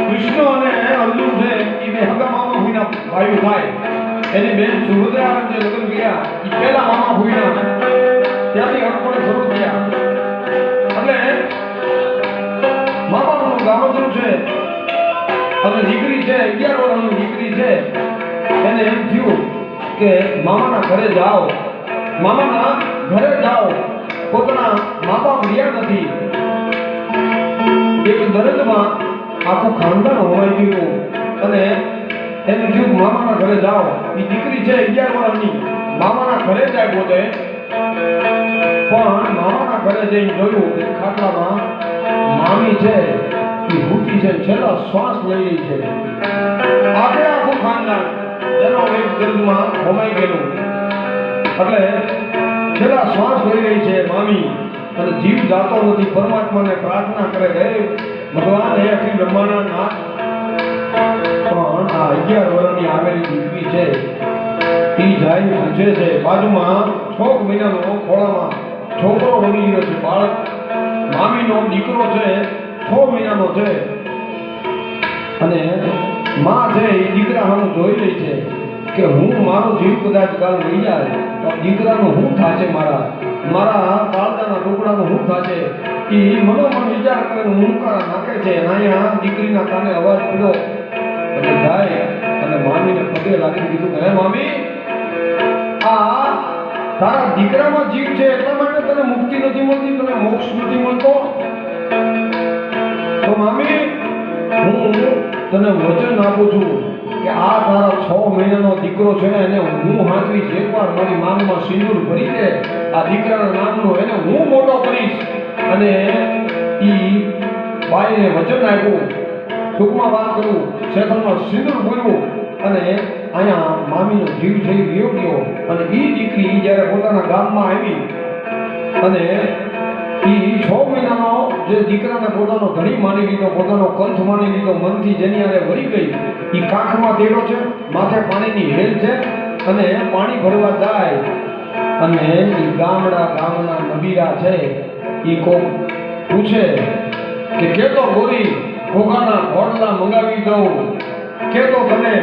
કૃષ્ણ અને અર્જુન છે એ બે હગા મામા ભૂઈના ભાઈઓ થાય. એની બેન સુભદ્રા જે લગ્ન કર્યા એ પહેલા મામા ભૂઈના ત્યાંથી અડપણ શરૂ થયા. એટલે મામાનું ગામડું છે અને દીકરી છે 11 વર્ષની દીકરી છે. એને એમ થયું કે મામાના ઘરે જાઓ, મામાના ઘરે જાઓ. પોતાના મા બાપ રહ્યા નથી. એક દરજમાં આખું ખાનદાન હોવાઈ ગયું અને એને થયું મામાના ઘરે જાઓ. એ દીકરી છે 11 વર્ષની, મામાના ઘરે જાય પોતે. પણ મામાના ઘરે જઈને જોયું કે ખાટલામાં મામી છે એ ભૂખી છે, છેલ્લા શ્વાસ લઈ રહી છે. આખું ખાનદાન એનો એક દર્દમાં હોમાઈ ગયેલું. એટલે છેલ્લા શ્વાસ લઈ રહી છે મામી અને જીવ જાતો નથી. પરમાત્માને પ્રાર્થના કરે હે ભગવાન, હે અખિલ બ્રહ્માંડના નાથ. પણ આ 11 વર્ષની આવેલી દીકરી છે એ જાય પૂછે છે બાજુમાં 6 મહિનાનો ખોળામાં છોકરો રમી રહ્યો છે, બાળક મામીનો દીકરો છે, 6 મહિનાનો છે. અને માં છે એ દીકરા સામે જોઈ રહી છે કે હું મારો જીવ કદાચ કાલ લઈ જાય તો દીકરાનું શું થશે, મારા કાળજાના ટુકડાનું શું થશે. એ મનોમન વિચાર કરીને હુંકારા નાખે છે. અહીંયા દીકરીના કાને અવાજ પડ્યો એટલે જાય અને મામીને પગે લાગીને કીધું કે હે મામી, આ તારા દીકરામાં જીવ છે એટલા માટે તને મુક્તિ નથી મળતી, તને મોક્ષ નથી મળતો. તો મામી હું તને વચન આપું છું કે આ તારા 6 મહિનાનો દીકરો છે ને એને હું હાથવીશ. એકવાર મારી માંગમાં સિંદૂર ભરી દે, આ દીકરાના નામનો એને હું મોટો કરીશ. અને ઈ બાઈને વચન આપ્યું. ટૂંકમાં વાત કરું, શેખરમાં સિંદૂર ભર્યું અને અહીંયા મામીનો જીવ થઈ ગયો. અને ઈ દીકરી જ્યારે પોતાના ગામમાં આવી અને ઈ 6 મહિનાનો જે દીકરાને પોતાનો ધણી માની લીધો, પોતાનો કંઠ માની લીધો, મનથી જેની આરે વળી ગઈ. ઈ કાંખમાં તેડો છે, માથે પાણીની હેલ છે અને પાણી ભરવા જાય. અને ઈ ગામના નબીરા છે ઈ કોક પૂછે કે કેતો ગોરી ઘોઘાના ઘોડલા મંગાવી દઉં, કેતો તને